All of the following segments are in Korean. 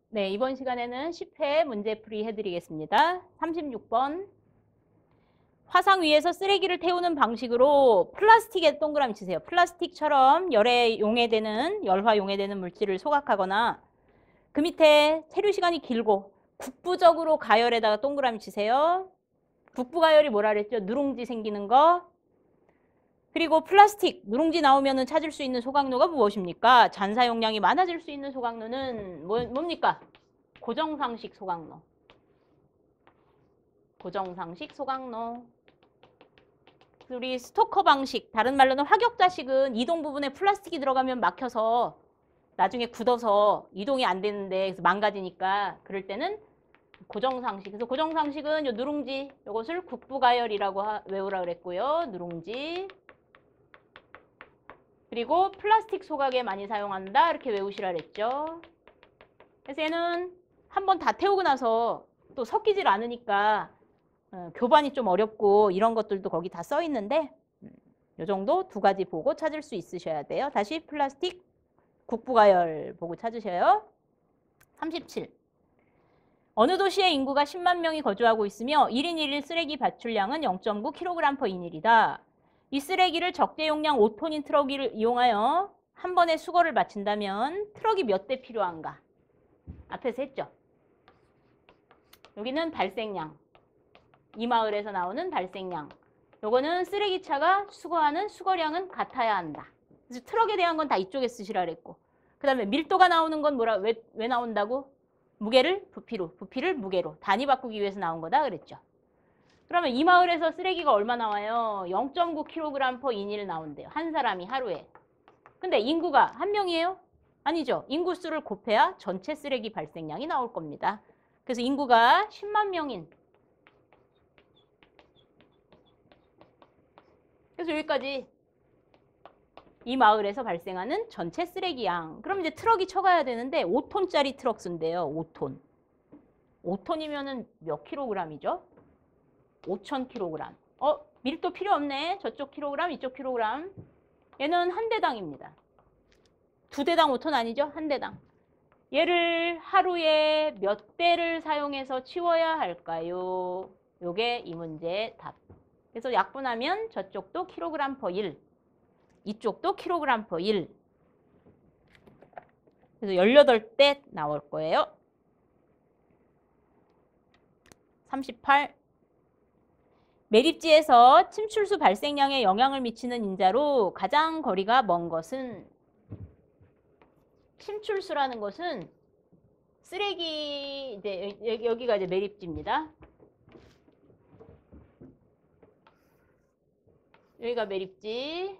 네, 이번 시간에는 10회 문제풀이 해드리겠습니다. 36번. 화상 위에서 쓰레기를 태우는 방식으로 플라스틱에 동그라미 치세요. 플라스틱처럼 열화 용해되는 물질을 소각하거나 그 밑에 체류 시간이 길고 국부적으로 가열에다가 동그라미 치세요. 국부가열이 뭐라 그랬죠? 누룽지 생기는 거. 그리고 플라스틱, 누룽지 나오면 찾을 수 있는 소각로가 무엇입니까? 잔사 용량이 많아질 수 있는 소각로는 뭡니까? 고정상식 소각로. 고정상식 소각로. 우리 스토커 방식, 다른 말로는 화격자식은 이동 부분에 플라스틱이 들어가면 막혀서 나중에 굳어서 이동이 안 되는데 그래서 망가지니까 그럴 때는 고정상식. 그래서 고정상식은 요 누룽지, 요것을 국부가열이라고 외우라 그랬고요. 누룽지. 그리고 플라스틱 소각에 많이 사용한다. 이렇게 외우시라 그랬죠. 그래서 얘는 한번 다 태우고 나서 또 섞이질 않으니까 교반이 좀 어렵고 이런 것들도 거기 다 써 있는데 요 정도 두 가지 보고 찾을 수 있으셔야 돼요. 다시 플라스틱 국부가열 보고 찾으셔요. 37. 어느 도시의 인구가 10만 명이 거주하고 있으며 1인 1일 쓰레기 발출량은 0.9kg/인일이다. 이 쓰레기를 적재 용량 5톤인 트럭을 이용하여 한 번에 수거를 마친다면 트럭이 몇 대 필요한가? 앞에서 했죠. 여기는 발생량. 이 마을에서 나오는 발생량. 요거는 쓰레기차가 수거하는 수거량은 같아야 한다. 그래서 트럭에 대한 건 다 이쪽에 쓰시라 그랬고. 그 다음에 밀도가 나오는 건 왜 나온다고? 무게를 부피로, 부피를 무게로. 단위 바꾸기 위해서 나온 거다 그랬죠. 그러면 이 마을에서 쓰레기가 얼마 나와요? 0.9kg/인일 나온대요. 한 사람이 하루에. 근데 인구가 한 명이에요? 아니죠. 인구수를 곱해야 전체 쓰레기 발생량이 나올 겁니다. 그래서 인구가 10만 명인. 그래서 여기까지 이 마을에서 발생하는 전체 쓰레기 양. 그럼 이제 트럭이 쳐가야 되는데 5톤짜리 트럭 쓴대요. 5톤. 5톤이면은 몇 킬로그램이죠? 5,000kg. 밀도 필요 없네. 저쪽 킬로그램, 이쪽 킬로그램. 얘는 한 대당입니다. 두 대당 5톤 아니죠? 한 대당. 얘를 하루에 몇 대를 사용해서 치워야 할까요? 요게 이 문제의 답. 그래서 약분하면 저쪽도 kg/1, 이쪽도 kg/1. 그래서 18대 나올 거예요. 38. 매립지에서 침출수 발생량에 영향을 미치는 인자로 가장 거리가 먼 것은 침출수라는 것은 쓰레기 이제 여기가 이제 매립지입니다. 여기가 매립지.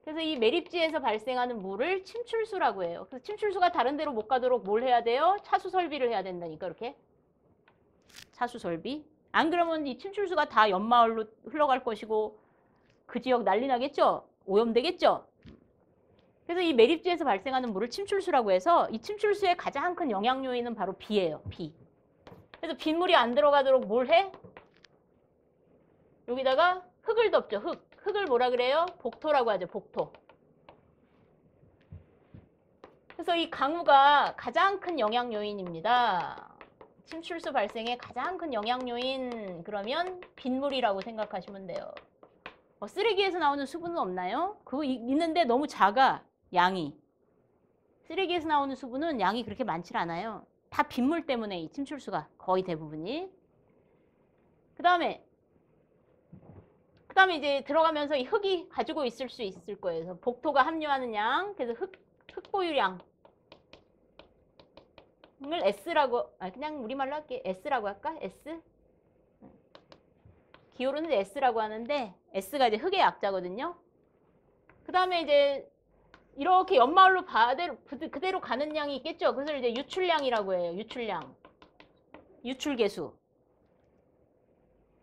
그래서 이 매립지에서 발생하는 물을 침출수라고 해요. 그래서 침출수가 다른 데로 못 가도록 뭘 해야 돼요? 차수 설비를 해야 된다니까 이렇게. 차수 설비. 안 그러면 이 침출수가 다 옆마을로 흘러갈 것이고 그 지역 난리 나겠죠? 오염되겠죠? 그래서 이 매립지에서 발생하는 물을 침출수라고 해서 이 침출수의 가장 큰 영향 요인은 바로 비예요. 비. 그래서 빗물이 안 들어가도록 뭘 해? 여기다가 흙을 덮죠. 흙을 뭐라 그래요? 복토라고 하죠. 복토. 그래서 이 강우가 가장 큰 영향 요인입니다. 침출수 발생의 가장 큰 영향 요인 그러면 빗물이라고 생각하시면 돼요. 쓰레기에서 나오는 수분은 없나요? 그거 있는데 너무 작아. 양이. 쓰레기에서 나오는 수분은 양이 그렇게 많지 않아요. 다 빗물 때문에 이 침출수가 거의 대부분이. 그 다음에 이제 들어가면서 이 흙이 가지고 있을 수 있을 거예요. 그래서 복토가 함유하는 양, 그래서 흙 보유량을 S라고, 그냥 우리말로 할게. S라고 할까? S? 기호로는 S라고 하는데 S가 이제 흙의 약자거든요. 그 다음에 이제 이렇게 옆마을로 그대로 가는 양이 있겠죠. 그래서 이제 유출량이라고 해요. 유출량. 유출계수.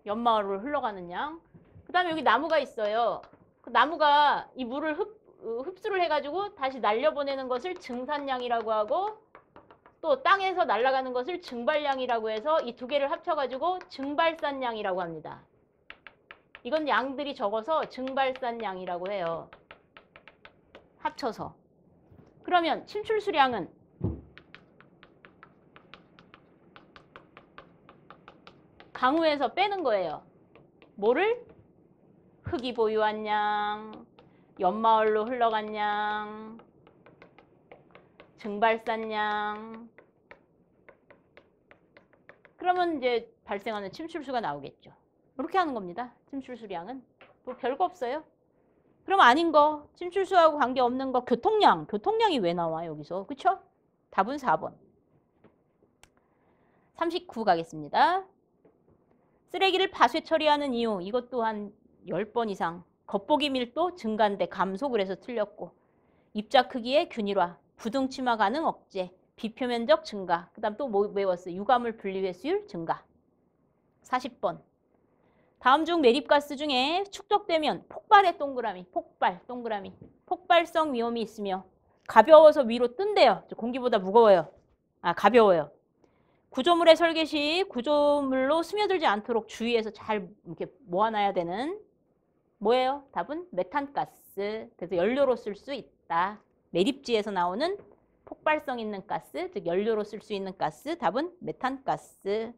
옆마을로 흘러가는 양. 그 다음에 여기 나무가 있어요. 그 나무가 이 물을 흡수를 해가지고 다시 날려보내는 것을 증산량이라고 하고 또 땅에서 날아가는 것을 증발량이라고 해서 이 두 개를 합쳐가지고 증발산량이라고 합니다. 이건 양들이 적어서 증발산량이라고 해요. 합쳐서. 그러면 침출수량은 강우에서 빼는 거예요. 뭐를? 흙이 보유한 양, 연마을로 흘러간 양, 증발산 양. 그러면 이제 발생하는 침출수가 나오겠죠. 이렇게 하는 겁니다. 침출수량은. 뭐 별거 없어요. 그럼 아닌 거, 침출수하고 관계없는 거, 교통량. 교통량이 왜 나와 여기서? 그쵸? 답은 4번. 39 가겠습니다. 쓰레기를 파쇄 처리하는 이유. 이것도 한 10번 이상. 겉보기 밀도 증가인데 감소 그래서 틀렸고. 입자 크기의 균일화. 부등침화 가능 억제. 비표면적 증가. 그 다음 또 뭐 외웠어요? 유가물 분리회수율 증가. 40번. 다음 중 매립가스 중에 축적되면 폭발의 동그라미. 폭발 동그라미. 폭발성 위험이 있으며 가벼워서 위로 뜬대요. 공기보다 무거워요. 가벼워요. 구조물의 설계 시 구조물로 스며들지 않도록 주의해서 잘 이렇게 모아놔야 되는 뭐예요? 답은 메탄가스. 그래서 연료로 쓸 수 있다. 매립지에서 나오는 폭발성 있는 가스, 즉 연료로 쓸 수 있는 가스. 답은 메탄가스.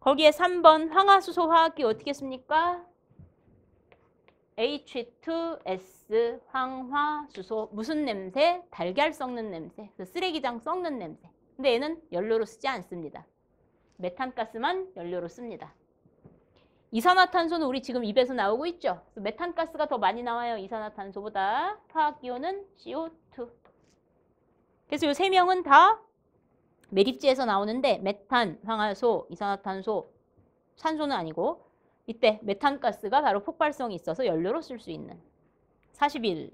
거기에 3번 황화수소 화학기 어떻게 씁니까? H2S 황화수소. 무슨 냄새? 달걀 썩는 냄새. 쓰레기장 썩는 냄새. 근데 얘는 연료로 쓰지 않습니다. 메탄가스만 연료로 씁니다. 이산화탄소는 우리 지금 입에서 나오고 있죠. 그래서 메탄가스가 더 많이 나와요. 이산화탄소보다. 화학기호는 CO2. 그래서 이 세 명은 다 매립지에서 나오는데 메탄, 황화소, 이산화탄소, 산소는 아니고 이때 메탄가스가 바로 폭발성이 있어서 연료로 쓸 수 있는. 41.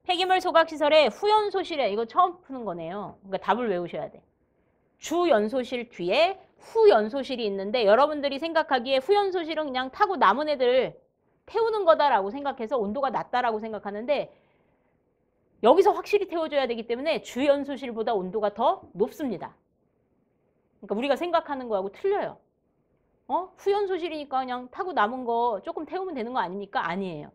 폐기물 소각시설의 후연소실에, 이거 처음 푸는 거네요. 그러니까 답을 외우셔야 돼. 주연소실 뒤에 후연소실이 있는데 여러분들이 생각하기에 후연소실은 그냥 타고 남은 애들 태우는 거다라고 생각해서 온도가 낮다라고 생각하는데 여기서 확실히 태워줘야 되기 때문에 주연소실보다 온도가 더 높습니다. 그러니까 우리가 생각하는 거하고 틀려요. 후연소실이니까 그냥 타고 남은 거 조금 태우면 되는 거 아닙니까? 아니에요.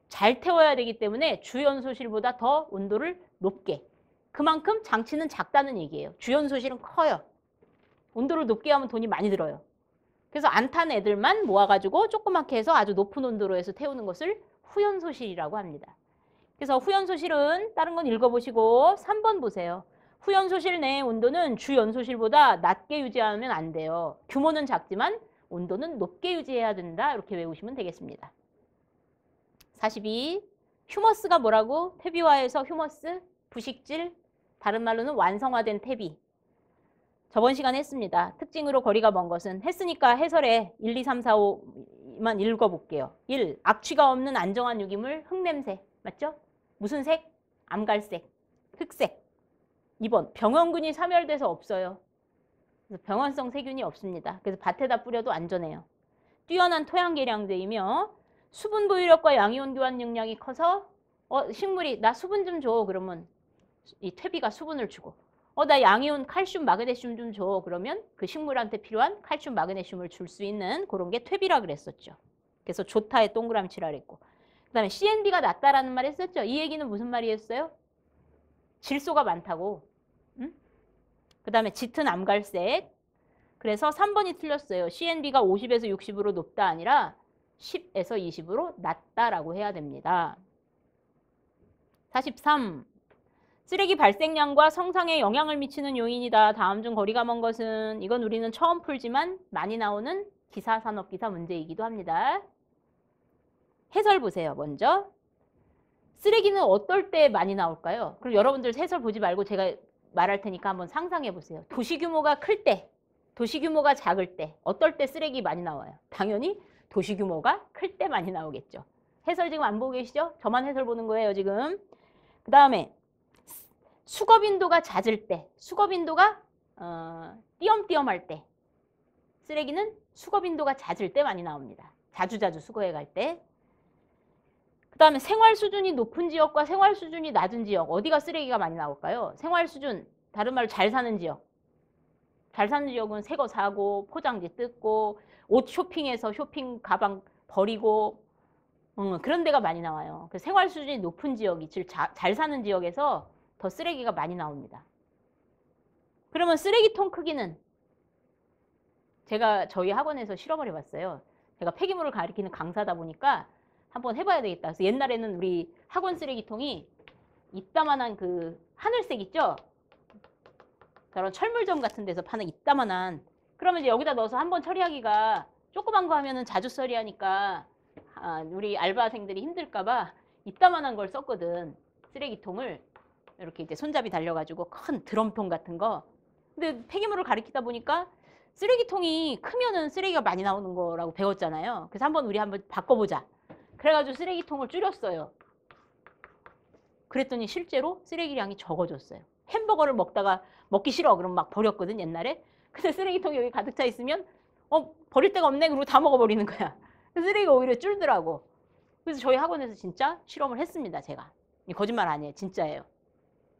잘 태워야 되기 때문에 주연소실보다 더 온도를 높게. 그만큼 장치는 작다는 얘기예요. 주연소실은 커요. 온도를 높게 하면 돈이 많이 들어요. 그래서 안 탄 애들만 모아가지고 조그맣게 해서 아주 높은 온도로 해서 태우는 것을 후연소실이라고 합니다. 그래서 후연소실은 다른 건 읽어보시고 3번 보세요. 후연소실 내의 온도는 주연소실보다 낮게 유지하면 안 돼요. 규모는 작지만 온도는 높게 유지해야 된다. 이렇게 외우시면 되겠습니다. 42. 휴머스가 뭐라고? 퇴비화에서 휴머스, 부식질, 다른 말로는 완성화된 퇴비. 저번 시간에 했습니다. 특징으로 거리가 먼 것은 했으니까 해설에 1, 2, 3, 4, 5만 읽어볼게요. 1. 악취가 없는 안정한 유기물, 흙냄새. 맞죠? 무슨 색? 암갈색, 흑색. 2번. 병원균이 사멸돼서 없어요. 그래서 병원성 세균이 없습니다. 그래서 밭에다 뿌려도 안전해요. 뛰어난 토양 계량제이며 수분 보유력과 양이온 교환 능력이 커서 식물이 나 수분 좀 줘. 그러면 이 퇴비가 수분을 주고 나 양이온 칼슘, 마그네슘 좀 줘. 그러면 그 식물한테 필요한 칼슘, 마그네슘을 줄 수 있는 그런 게 퇴비라 그랬었죠. 그래서 좋다에 동그라미 치라 그랬고 그 다음에 CNB가 낮다라는 말 했었죠. 이 얘기는 무슨 말이었어요? 질소가 많다고. 응? 그 다음에 짙은 암갈색. 그래서 3번이 틀렸어요. CNB가 50에서 60으로 높다 아니라 10에서 20으로 낮다라고 해야 됩니다. 43. 쓰레기 발생량과 성상에 영향을 미치는 요인이다. 다음 중 거리가 먼 것은 이건 우리는 처음 풀지만 많이 나오는 기사산업기사 문제이기도 합니다. 해설 보세요. 먼저 쓰레기는 어떨 때 많이 나올까요? 그럼 여러분들 해설 보지 말고 제가 말할 테니까 한번 상상해 보세요. 도시 규모가 클 때, 도시 규모가 작을 때 어떨 때 쓰레기 많이 나와요? 당연히 도시 규모가 클 때 많이 나오겠죠. 해설 지금 안 보고 계시죠? 저만 해설 보는 거예요 지금. 그 다음에 수거 빈도가 잦을 때, 수거 빈도가 띄엄띄엄할 때 쓰레기는 수거 빈도가 잦을 때 많이 나옵니다. 자주자주 수거해 갈 때. 그 다음에 생활 수준이 높은 지역과 생활 수준이 낮은 지역 어디가 쓰레기가 많이 나올까요? 생활 수준, 다른 말로 잘 사는 지역. 잘 사는 지역은 새 거 사고 포장지 뜯고 옷 쇼핑해서 쇼핑 가방 버리고 그런 데가 많이 나와요. 그 생활 수준이 높은 지역이 즉 잘 사는 지역에서 더 쓰레기가 많이 나옵니다. 그러면 쓰레기통 크기는 제가 저희 학원에서 실험을 해봤어요. 제가 폐기물을 가리키는 강사다 보니까 한번 해봐야 되겠다. 그래서 옛날에는 우리 학원 쓰레기통이 이따만한 그 하늘색 있죠? 저런 철물점 같은 데서 파는 이따만한, 그러면 이제 여기다 넣어서 한번 처리하기가 조그만 거 하면은 자주 처리하니까 우리 알바생들이 힘들까봐 이따만한 걸 썼거든. 쓰레기통을 이렇게 이제 손잡이 달려가지고 큰 드럼통 같은 거. 근데 폐기물을 가리키다 보니까 쓰레기통이 크면은 쓰레기가 많이 나오는 거라고 배웠잖아요. 그래서 우리 한번 바꿔보자. 그래가지고 쓰레기통을 줄였어요. 그랬더니 실제로 쓰레기량이 적어졌어요. 햄버거를 먹다가 먹기 싫어 그럼 막 버렸거든 옛날에. 근데 쓰레기통이 여기 가득 차 있으면 버릴 데가 없네 그러고 다 먹어버리는 거야. 쓰레기가 오히려 줄더라고. 그래서 저희 학원에서 진짜 실험을 했습니다. 제가. 거짓말 아니에요. 진짜예요.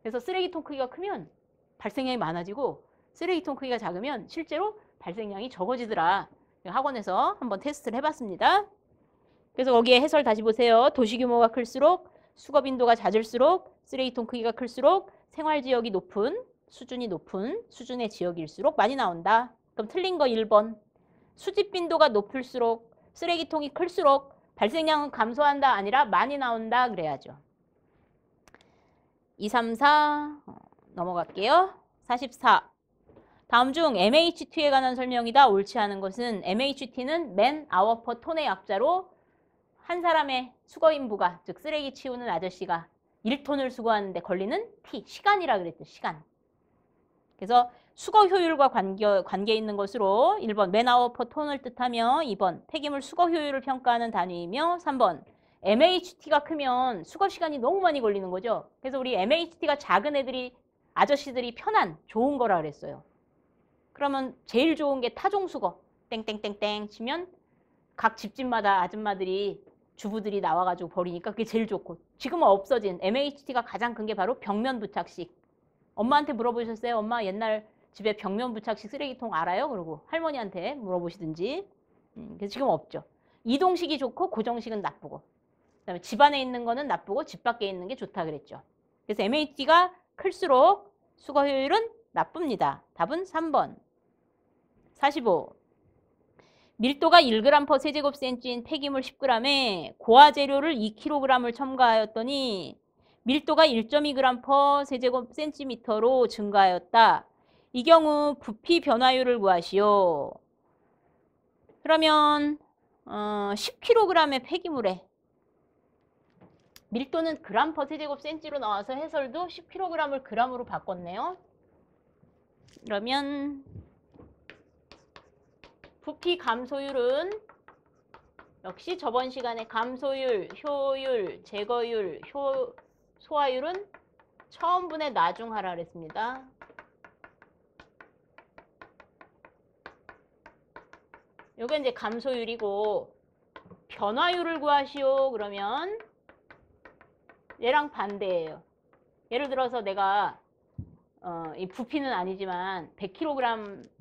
그래서 쓰레기통 크기가 크면 발생량이 많아지고 쓰레기통 크기가 작으면 실제로 발생량이 적어지더라. 학원에서 한번 테스트를 해봤습니다. 그래서 거기에 해설 다시 보세요. 도시 규모가 클수록 수거 빈도가 잦을수록 쓰레기통 크기가 클수록 생활지역이 높은 수준이 높은 수준의 지역일수록 많이 나온다. 그럼 틀린 거 1번. 수집 빈도가 높을수록 쓰레기통이 클수록 발생량은 감소한다 아니라 많이 나온다 그래야죠. 2, 3, 4 넘어갈게요. 44. 다음 중 MHT에 관한 설명이다. 옳지 않은 것은 MHT는 맨 아워 퍼 톤의 약자로 한 사람의 수거 인부가 즉 쓰레기 치우는 아저씨가 1톤을 수거하는데 걸리는 T, 시간이라 그랬죠. 시간. 그래서 수거 효율과 관계 있는 것으로 1번 맨 아워 퍼 톤을 뜻하며 2번 폐기물 수거 효율을 평가하는 단위이며 3번 MHT가 크면 수거 시간이 너무 많이 걸리는 거죠. 그래서 우리 MHT가 작은 애들이 아저씨들이 편한 좋은 거라 그랬어요. 그러면 제일 좋은 게 타종 수거 땡땡땡땡 치면 각 집집마다 아줌마들이 주부들이 나와가지고 버리니까 그게 제일 좋고 지금은 없어진 MHT가 가장 큰 게 바로 벽면 부착식. 엄마한테 물어보셨어요? 엄마 옛날 집에 벽면 부착식 쓰레기통 알아요? 그러고 할머니한테 물어보시든지. 그래서 지금 없죠. 이동식이 좋고 고정식은 나쁘고 그다음에 집 안에 있는 거는 나쁘고 집 밖에 있는 게 좋다 그랬죠. 그래서 MHT가 클수록 수거 효율은 나쁩니다. 답은 3번. 45. 밀도가 1g/, 세제곱센치인 폐기물 10g에 고화 재료를 2kg을 첨가하였더니 밀도가 1.2g/, 세제곱센티미터로 증가하였다. 이 경우 부피 변화율을 구하시오. 그러면 10kg의 폐기물에 밀도는 g/, 세제곱센치로 나와서 해설도 10kg을 g으로 바꿨네요. 그러면 부피 감소율은 역시 저번 시간에 감소율, 효율, 제거율, 소화율은 처음분의 나중하라 그랬습니다. 요게 이제 감소율이고 변화율을 구하시오 그러면 얘랑 반대예요. 예를 들어서 내가 이 부피는 아니지만 100kg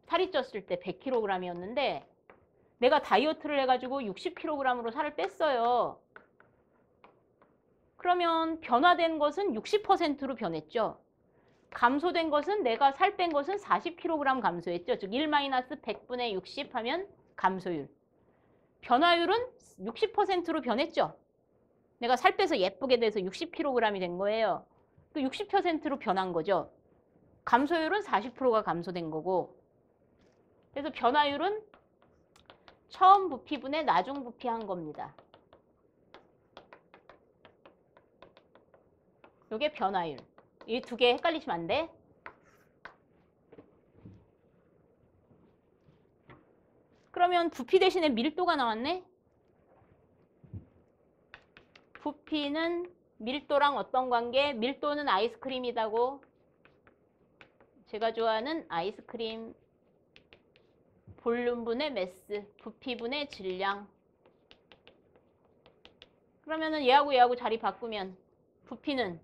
살이 쪘을 때 100kg이었는데 내가 다이어트를 해가지고 60kg으로 살을 뺐어요. 그러면 변화된 것은 60%로 변했죠. 감소된 것은 내가 살 뺀 것은 40kg 감소했죠. 즉 1-100분의 60 하면 감소율. 변화율은 60%로 변했죠. 내가 살 빼서 예쁘게 돼서 60kg이 된 거예요. 그 60%로 변한 거죠. 감소율은 40%가 감소된 거고. 그래서 변화율은 처음 부피분의 나중 부피한 겁니다. 이게 변화율. 이 두 개 헷갈리시면 안 돼. 그러면 부피 대신에 밀도가 나왔네. 부피는 밀도랑 어떤 관계? 밀도는 아이스크림이다고. 제가 좋아하는 아이스크림 볼륨분의 매스, 부피분의 질량. 그러면은 얘하고 자리 바꾸면 부피는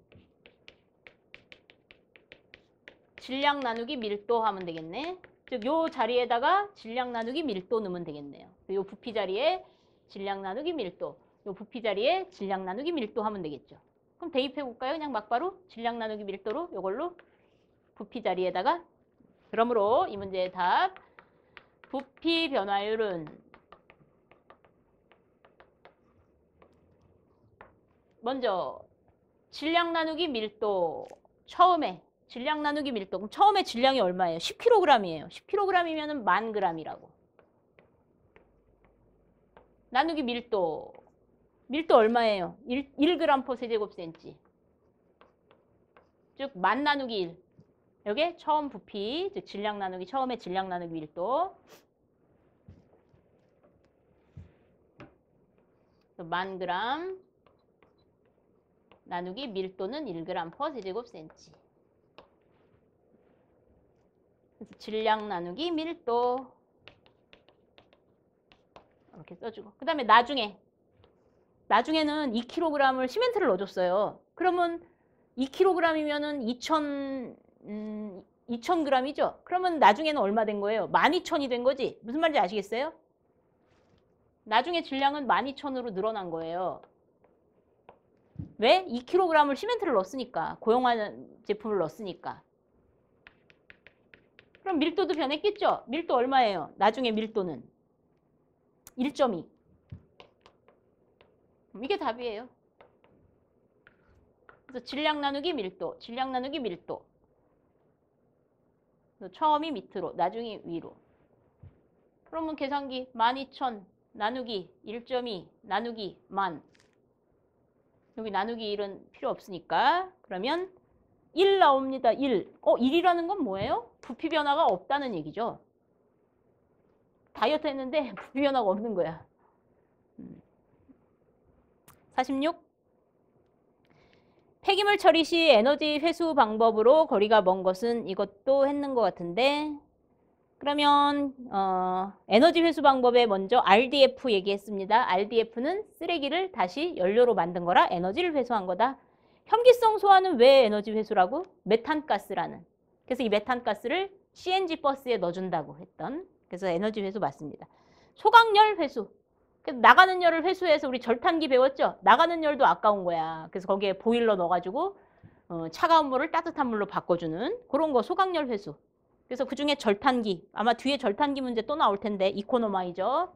질량 나누기 밀도 하면 되겠네. 즉 요 자리에다가 질량 나누기 밀도 넣으면 되겠네요. 요 부피 자리에 질량 나누기 밀도, 요 부피 자리에 질량 나누기 밀도 하면 되겠죠. 그럼 대입해 볼까요? 그냥 막바로 질량 나누기 밀도로 요걸로 부피 자리에다가. 그러므로 이 문제의 답 부피 변화율은 먼저 질량 나누기 밀도. 처음에 질량 나누기 밀도. 그럼 처음에 질량이 얼마예요? 10kg이에요. 10kg이면 10,000g이라고. 나누기 밀도. 밀도 얼마예요? 1g/세제곱센치. 즉, 1000 나누기 1. 여기에 처음 부피, 즉 질량 나누기, 처음에 질량 나누기 밀도. 10,000g 나누기 밀도는 1g/세제곱센치. 그래서 질량 나누기 밀도. 이렇게 써주고. 그 다음에 나중에는 2kg을 시멘트를 넣어줬어요. 그러면 2kg이면은 2,000g이죠? 그러면 나중에는 얼마 된 거예요? 12,000이 된 거지? 무슨 말인지 아시겠어요? 나중에 질량은 12,000으로 늘어난 거예요. 왜? 2kg을 시멘트를 넣었으니까. 고용하는 제품을 넣었으니까. 그럼 밀도도 변했겠죠? 밀도 얼마예요? 나중에 밀도는 1.2. 이게 답이에요. 그래서 질량 나누기 밀도, 질량 나누기 밀도. 처음이 밑으로, 나중이 위로. 그러면 계산기 12,000 나누기 1.2 나누기 10,000. 여기 나누기 1은 필요 없으니까. 그러면 1 나옵니다. 1. 1이라는 건 뭐예요? 부피 변화가 없다는 얘기죠. 다이어트 했는데 부피 변화가 없는 거야. 46. 폐기물 처리 시 에너지 회수 방법으로 거리가 먼 것은 이것도 했는 것 같은데, 그러면 에너지 회수 방법에 먼저 RDF 얘기했습니다. RDF는 쓰레기를 다시 연료로 만든 거라 에너지를 회수한 거다. 혐기성 소화는 왜 에너지 회수라고? 메탄가스라는. 그래서 이 메탄가스를 CNG 버스에 넣어준다고 했던. 그래서 에너지 회수 맞습니다. 소각열 회수. 그래서 나가는 열을 회수해서 우리 절탄기 배웠죠? 나가는 열도 아까운 거야. 그래서 거기에 보일러 넣어가지고 차가운 물을 따뜻한 물로 바꿔주는 그런 거 소각열 회수. 그래서 그중에 절탄기, 아마 뒤에 절탄기 문제 또 나올 텐데 이코노마이저.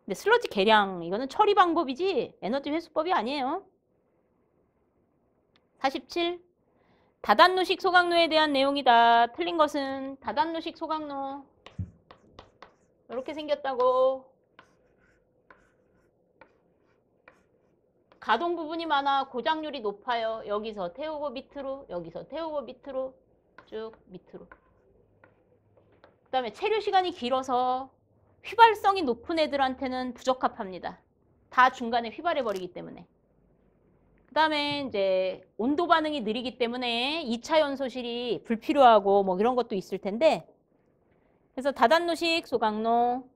근데 슬러지 계량, 이거는 처리 방법이지 에너지 회수법이 아니에요. 47. 다단누식 소각로에 대한 내용이다. 틀린 것은 다단누식 소각로. 이렇게 생겼다고. 가동 부분이 많아 고장률이 높아요. 여기서 태우고 밑으로, 여기서 태우고 밑으로, 쭉 밑으로. 그 다음에 체류 시간이 길어서 휘발성이 높은 애들한테는 부적합합니다. 다 중간에 휘발해버리기 때문에. 그 다음에 이제 온도 반응이 느리기 때문에 2차 연소실이 불필요하고 뭐 이런 것도 있을 텐데, 그래서 다단누식 소각로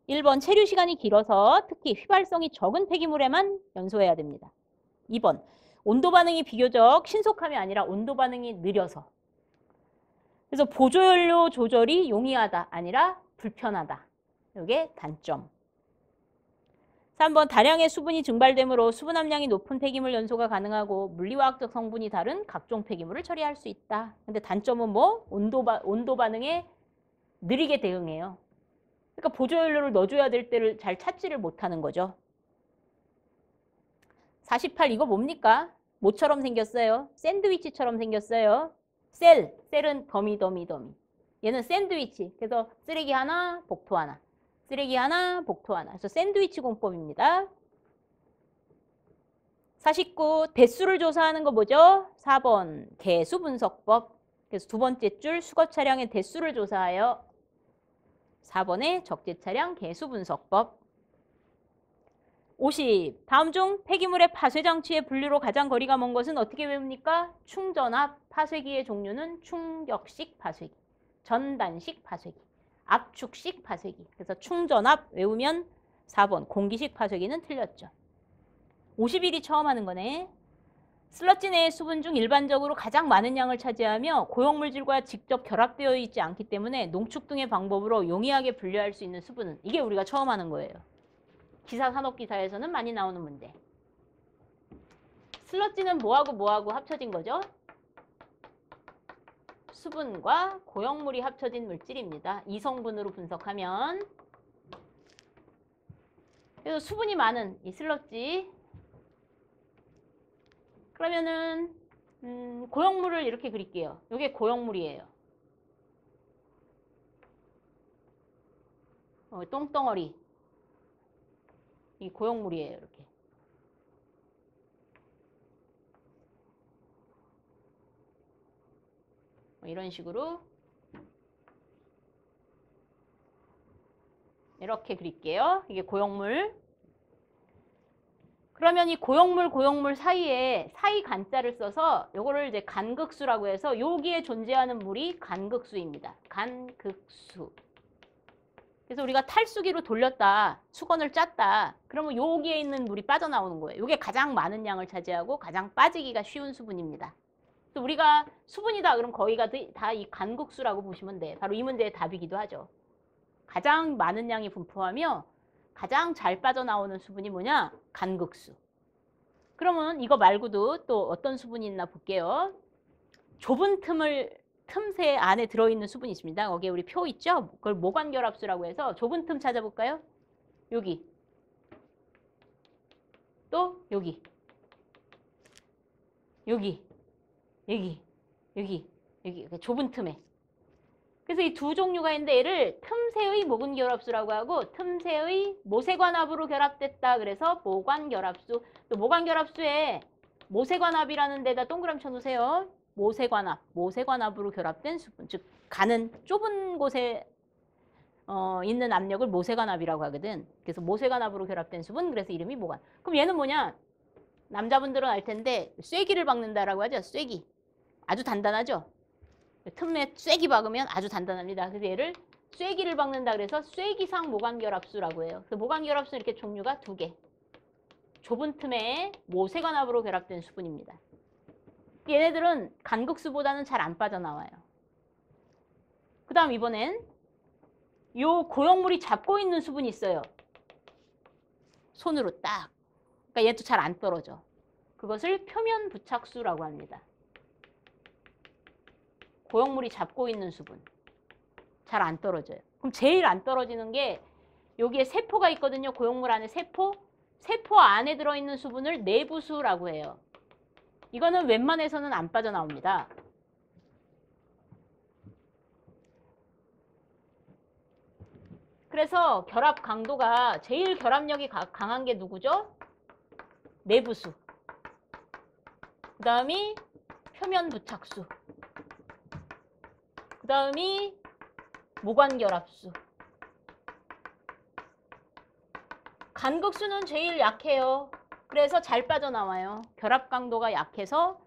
1번 체류 시간이 길어서 특히 휘발성이 적은 폐기물에만 연소해야 됩니다. 2번 온도 반응이 비교적 신속함이 아니라 온도 반응이 느려서. 그래서 보조연료 조절이 용이하다 아니라 불편하다. 이게 단점. 3번 다량의 수분이 증발되므로 수분 함량이 높은 폐기물 연소가 가능하고 물리화학적 성분이 다른 각종 폐기물을 처리할 수 있다. 근데 단점은 뭐? 온도 반응에 느리게 대응해요. 그러니까 보조연료를 넣어줘야 될 때를 잘 찾지를 못하는 거죠. 48 이거 뭡니까? 뭐처럼 생겼어요? 샌드위치처럼 생겼어요. 셀은 더미. 얘는 샌드위치. 그래서 쓰레기 하나, 복토 하나. 쓰레기 하나, 복토 하나. 그래서 샌드위치 공법입니다. 49 대수를 조사하는 거 뭐죠? 4번 개수 분석법. 그래서 두 번째 줄 수거 차량의 대수를 조사하여 4번의 적재 차량 개수 분석법. 50. 다음 중 폐기물의 파쇄 장치의 분류로 가장 거리가 먼 것은 어떻게 외웁니까? 충전압 파쇄기의 종류는 충격식 파쇄기, 전단식 파쇄기, 압축식 파쇄기. 그래서 충전압 외우면 4번 공기식 파쇄기는 틀렸죠. 51이 처음 하는 거네. 슬러지 내의 수분 중 일반적으로 가장 많은 양을 차지하며 고용물질과 직접 결합되어 있지 않기 때문에 농축 등의 방법으로 용이하게 분류할 수 있는 수분은, 이게 우리가 처음 하는 거예요. 기사 산업기사에서는 많이 나오는 문제. 슬러지는 뭐하고 뭐하고 합쳐진 거죠? 수분과 고형물이 합쳐진 물질입니다. 이성분으로 분석하면. 그래서 수분이 많은 이 슬러지. 그러면은 고형물을 이렇게 그릴게요. 이게 고형물이에요. 똥덩어리. 이 고형물이에요. 이렇게. 이런 식으로 이렇게 그릴게요. 이게 고형물. 그러면 이 고형물 사이에 사이 간자를 써서 요거를 이제 간극수라고 해서 여기에 존재하는 물이 간극수입니다. 간극수. 그래서 우리가 탈수기로 돌렸다, 수건을 짰다. 그러면 여기에 있는 물이 빠져나오는 거예요. 이게 가장 많은 양을 차지하고 가장 빠지기가 쉬운 수분입니다. 그래서 우리가 수분이다 그럼 거의가 다 이 간극수라고 보시면 돼. 바로 이 문제의 답이기도 하죠. 가장 많은 양이 분포하며 가장 잘 빠져나오는 수분이 뭐냐? 간극수. 그러면 이거 말고도 또 어떤 수분이 있나 볼게요. 좁은 틈새 안에 들어있는 수분이 있습니다. 거기에 우리 표 있죠? 그걸 모관결합수라고 해서 좁은 틈 찾아볼까요? 여기. 또 여기. 여기. 좁은 틈에. 그래서 이 두 종류가 있는데 얘를 틈새의 모근결합수라고 하고 틈새의 모세관합으로 결합됐다. 그래서 모관결합수. 또 모관결합수에 모세관합이라는 데다 동그라미 쳐놓으세요. 모세관합으로 결합된 수분. 즉 가는 좁은 곳에 있는 압력을 모세관합이라고 하거든. 그래서 모세관합으로 결합된 수분. 그래서 이름이 모관. 그럼 얘는 뭐냐? 남자분들은 알 텐데 쐐기를 박는다라고 하죠. 쐐기. 아주 단단하죠. 틈에 쐐기 박으면 아주 단단합니다. 그래서 얘를 쐐기를 박는다 그래서 쐐기상 모관결합수라고 해요. 그래서 모관결합수 이렇게 종류가 두 개. 좁은 틈에 모세관합으로 결합된 수분입니다. 얘네들은 간극수보다는 잘 안 빠져나와요. 그 다음 이번엔 요 고형물이 잡고 있는 수분이 있어요. 손으로 딱. 그러니까 얘도 잘 안 떨어져. 그것을 표면 부착수라고 합니다. 고형물이 잡고 있는 수분. 잘 안 떨어져요. 그럼 제일 안 떨어지는 게 여기에 세포가 있거든요. 고형물 안에 세포. 세포 안에 들어있는 수분을 내부수라고 해요. 이거는 웬만해서는 안 빠져나옵니다. 그래서 결합 강도가 제일 결합력이 강한 게 누구죠? 내부수. 그 다음이 표면 부착수. 그 다음이 모관결합수. 간극수는 제일 약해요. 그래서 잘 빠져나와요. 결합 강도가 약해서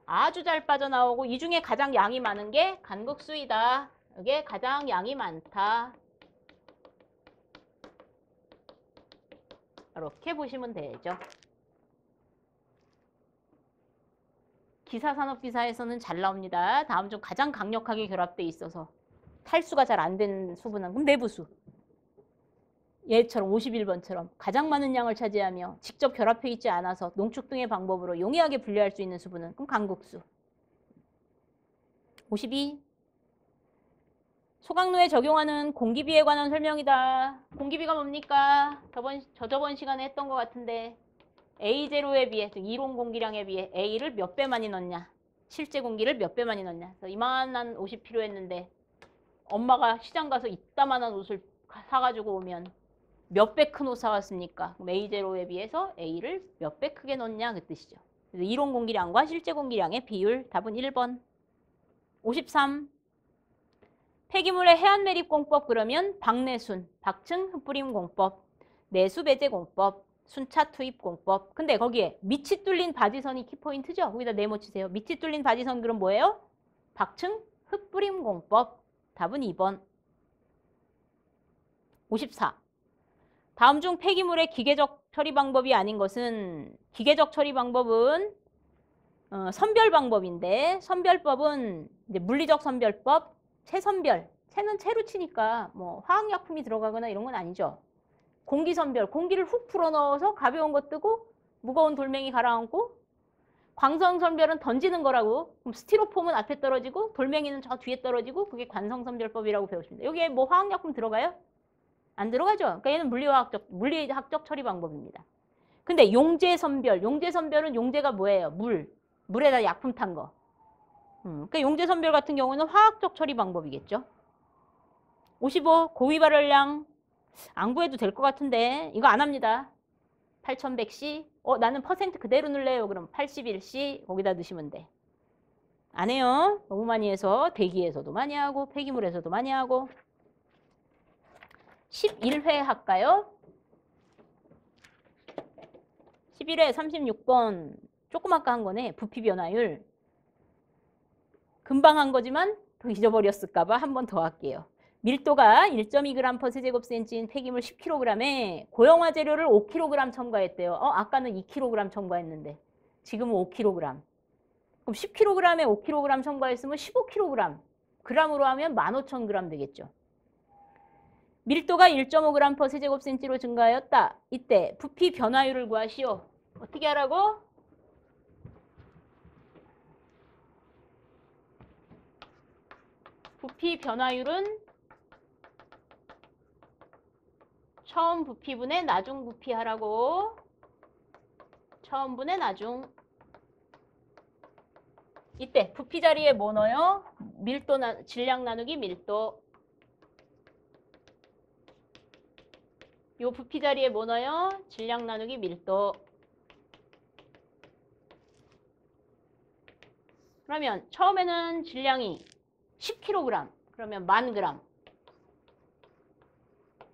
아주 잘 빠져나오고 이 중에 가장 양이 많은 게 간극수이다. 이게 가장 양이 많다. 이렇게 보시면 되죠. 기사산업기사에서는 잘 나옵니다. 다음 중 가장 강력하게 결합돼 있어서 탈수가 잘 안 된 수분은 그럼 내부수. 얘처럼 51번처럼 가장 많은 양을 차지하며 직접 결합해 있지 않아서 농축 등의 방법으로 용이하게 분리할 수 있는 수분은 그럼 간극수. 52. 소각로에 적용하는 공기비에 관한 설명이다. 공기비가 뭡니까? 저번 시간에 했던 것 같은데 A0에 비해, 즉 이론 공기량에 비해 A를 몇 배 많이 넣냐? 실제 공기를 몇 배 많이 넣냐? 그래서 이만한 옷이 필요했는데 엄마가 시장 가서 이따만한 옷을 사가지고 오면 몇 배 큰 옷 사왔습니까? 그럼 A0에 비해서 A를 몇 배 크게 넣냐? 그 뜻이죠. 그래서 이론 공기량과 실제 공기량의 비율, 답은 1번. 53. 폐기물의 해안매립공법 그러면 박내순, 박층 흙뿌림공법, 내수배제공법, 순차투입공법. 근데 거기에 밑이 뚫린 바지선이 키포인트죠? 거기다 네모 치세요. 밑이 뚫린 바지선 그럼 뭐예요? 박층 흙뿌림공법. 답은 2번. 54. 다음 중 폐기물의 기계적 처리 방법이 아닌 것은 기계적 처리 방법은 선별 방법인데 선별법은 이제 물리적 선별법, 체선별. 체는 체로 치니까 뭐 화학약품이 들어가거나 이런 건 아니죠. 공기 선별, 공기를 훅 풀어넣어서 가벼운 거 뜨고 무거운 돌멩이 가라앉고 광성선별은 던지는 거라고. 그럼 스티로폼은 앞에 떨어지고 돌멩이는 저 뒤에 떨어지고 그게 관성선별법이라고 배웠습니다. 여기에 뭐 화학약품 들어가요? 안 들어가죠. 그러니까 얘는 물리학적 처리 방법입니다. 근데 용제선별은 용제가 뭐예요? 물에다 약품 탄 거. 그러니까 용제선별 같은 경우는 화학적 처리 방법이겠죠. 55 고위 발열량 안 구해도 될 것 같은데 이거 안 합니다. 8100C 나는 퍼센트 그대로 넣을래요. 그럼 81C 거기다 넣으시면 돼. 안 해요. 너무 많이 해서 대기에서도 많이 하고 폐기물에서도 많이 하고. 11회 할까요? 11회 36번 조금 아까 한 거네. 부피 변화율. 금방 한 거지만 더 잊어버렸을까 봐 한 번 더 할게요. 밀도가 1.2g/세제곱센치인 폐기물 10kg에 고형화 재료를 5kg 첨가했대요. 아까는 2kg 첨가했는데 지금은 5kg. 그럼 10kg에 5kg 첨가했으면 15kg. g으로 하면 15,000g 되겠죠. 밀도가 1.5g/세제곱센치로 증가하였다. 이때 부피 변화율을 구하시오. 어떻게 하라고? 부피 변화율은 처음 부피분의 나중 부피 하라고. 처음 분의 나중. 이때 부피 자리에 뭐 넣어요? 질량 나누기 밀도. 요 부피 자리에 뭐 넣어요? 질량 나누기 밀도. 그러면 처음에는 질량이 10kg. 그러면 10,000g.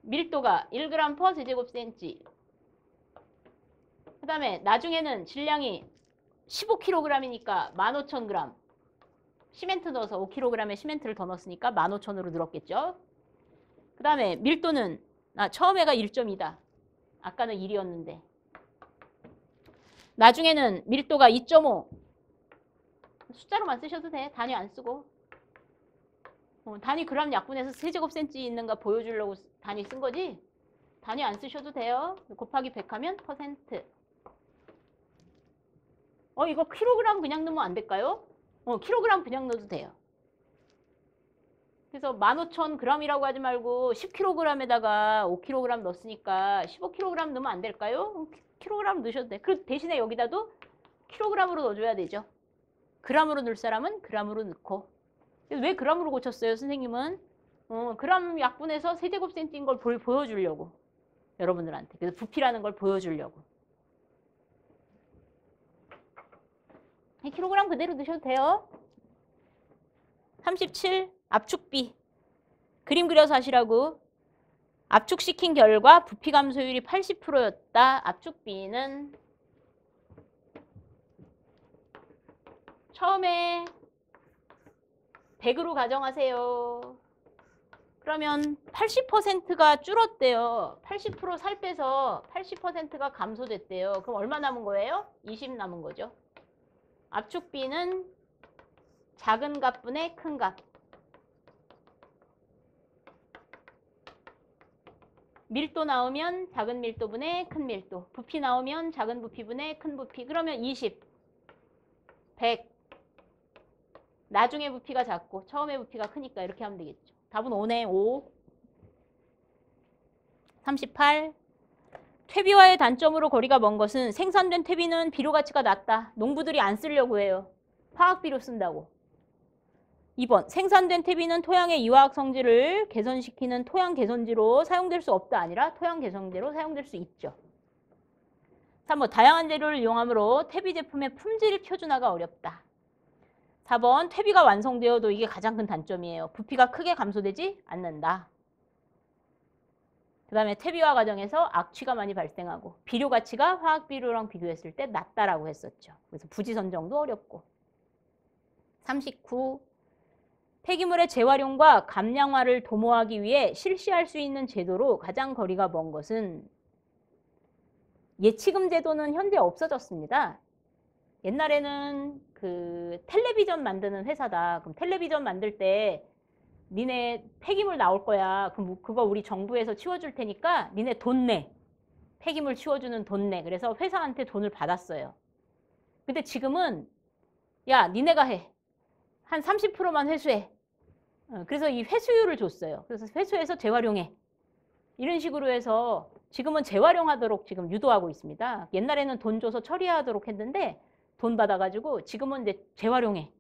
밀도가 1g/세제곱센치. 그 다음에 나중에는 질량이 15kg이니까 15,000g. 시멘트 넣어서 5kg에 시멘트를 더 넣었으니까 15,000으로 늘었겠죠. 그 다음에 밀도는 처음에가 1.2다. 아까는 1이었는데. 나중에는 밀도가 2.5. 숫자로만 쓰셔도 돼. 단위 안 쓰고. 단위 그램 약분해서 세제곱센치 있는가 보여주려고 단위 쓴 거지. 단위 안 쓰셔도 돼요. 곱하기 100 하면 퍼센트. 이거 킬로그램 그냥 넣으면 안 될까요? 킬로그램 그냥 넣어도 돼요. 그래서 15,000g이라고 하지 말고 10kg에다가 5kg 넣었으니까 15kg 넣으면 안 될까요? 킬로그램 넣으셔도 돼. 그 대신에 여기다도 킬로그램으로 넣어줘야 되죠. 그램으로 넣을 사람은 그램으로 넣고. 왜 그램으로 고쳤어요, 선생님은? 그램 약분해서 세제곱센치인 걸 보여주려고. 여러분들한테. 그래서 부피라는 걸 보여주려고. 킬로그램 그대로 넣으셔도 돼요. 37 압축비. 그림 그려서 하시라고. 압축시킨 결과 부피 감소율이 80%였다. 압축비는 처음에 100으로 가정하세요. 그러면 80%가 줄었대요. 80% 살 빼서 80%가 감소됐대요. 그럼 얼마 남은 거예요? 20 남은 거죠. 압축비는 작은 값분의 큰 값. 밀도 나오면 작은 밀도분의 큰 밀도. 부피 나오면 작은 부피분의 큰 부피. 그러면 20, 100. 나중에 부피가 작고 처음에 부피가 크니까 이렇게 하면 되겠죠. 답은 5네. 5. 38. 퇴비와의 단점으로 거리가 먼 것은 생산된 퇴비는 비료 가치가 낮다. 농부들이 안 쓰려고 해요. 화학비료 쓴다고. 2번. 생산된 퇴비는 토양의 이화학 성질을 개선시키는 토양 개선지로 사용될 수 없다. 아니라 토양 개선제로 사용될 수 있죠. 3번. 다양한 재료를 이용하므로 퇴비 제품의 품질 표준화가 어렵다. 4번. 퇴비가 완성되어도 이게 가장 큰 단점이에요. 부피가 크게 감소되지 않는다. 그 다음에 퇴비화 과정에서 악취가 많이 발생하고 비료 가치가 화학비료랑 비교했을 때 낮다라고 했었죠. 그래서 부지 선정도 어렵고. 39. 폐기물의 재활용과 감량화를 도모하기 위해 실시할 수 있는 제도로 가장 거리가 먼 것은 예치금 제도는 현재 없어졌습니다. 옛날에는 그 텔레비전 만드는 회사다. 그럼 텔레비전 만들 때 니네 폐기물 나올 거야. 그럼 그거 우리 정부에서 치워줄 테니까 니네 돈 내. 폐기물 치워주는 돈 내. 그래서 회사한테 돈을 받았어요. 근데 지금은 야, 니네가 해. 한 30%만 회수해. 그래서 이 회수율을 줬어요. 그래서 회수해서 재활용해. 이런 식으로 해서 지금은 재활용하도록 지금 유도하고 있습니다. 옛날에는 돈 줘서 처리하도록 했는데 돈 받아가지고 지금은 이제 재활용해.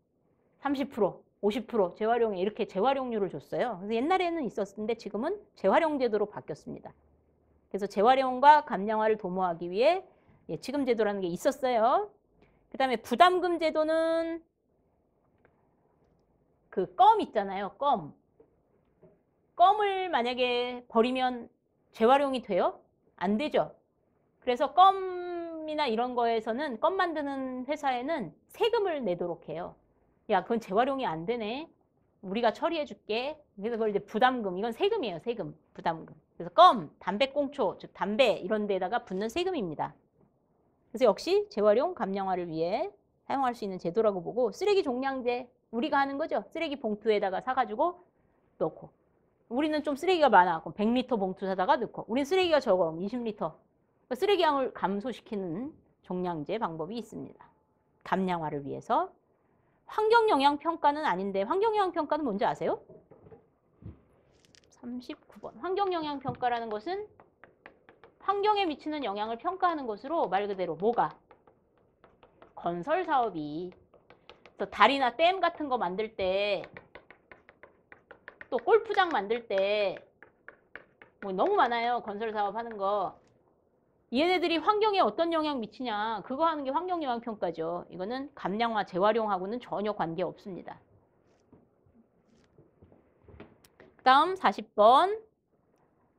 30%, 50% 재활용해. 이렇게 재활용률을 줬어요. 그래서 옛날에는 있었는데 지금은 재활용 제도로 바뀌었습니다. 그래서 재활용과 감량화를 도모하기 위해 예치금 제도라는 게 있었어요. 그 다음에 부담금 제도는 그 껌 있잖아요. 껌을 만약에 버리면 재활용이 돼요? 안 되죠. 그래서 껌이나 이런 거에서는 껌 만드는 회사에는 세금을 내도록 해요. 야, 그건 재활용이 안 되네. 우리가 처리해 줄게. 그래서 그걸 이제 부담금, 이건 세금이에요. 세금, 부담금. 그래서 껌, 담배꽁초, 즉 담배 이런 데다가 붙는 세금입니다. 그래서 역시 재활용 감량화를 위해 사용할 수 있는 제도라고 보고, 쓰레기 종량제 우리가 하는 거죠. 쓰레기 봉투에다가 사가지고 넣고. 우리는 좀 쓰레기가 많아. 그럼 100리터 봉투 사다가 넣고. 우리는 쓰레기가 적어. 20리터. 쓰레기 양을 감소시키는 종량제 방법이 있습니다. 감량화를 위해서. 환경영향평가는 아닌데 환경영향평가는 뭔지 아세요? 39번. 환경영향평가라는 것은 환경에 미치는 영향을 평가하는 것으로 말 그대로 뭐가? 건설 사업이. 그래서 다리나 댐 같은 거 만들 때 또 골프장 만들 때 뭐 너무 많아요. 건설 사업 하는 거. 얘네들이 환경에 어떤 영향 미치냐 그거 하는 게 환경영향평가죠. 이거는 감량화, 재활용하고는 전혀 관계없습니다. 그 다음 40번